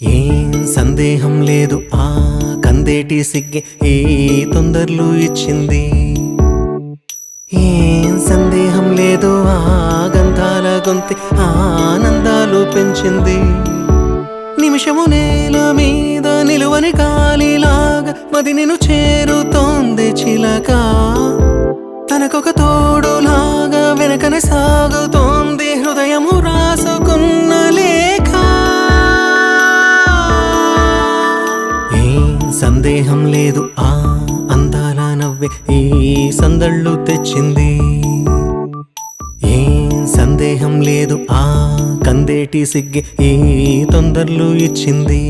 ఏం సందేహం లేదు ఆ కందేటి సిగ్గే ఏ తొందరలు ఇచ్చింది. ఏం సందేహం లేదు ఆ గంధాల గొంతి ఆనందాలు పెంచింది. నిమిషము నేల మీద నిలువని కాలిలాగా మది నిన్ను చేరుతోంది చిలక. తనకొక తోడులాగా వెనకనే సాగుతోంది హృదయము రాసుకున్న లేఖ. ఏం సందేహం లేదు ఆ అందాల నవ్వే ఈ సందళ్ళు తెచ్చింది. ఏం సందేహం లేదు ఆ కందేటి సిగ్గే ఈ తొందరలు ఇచ్చింది.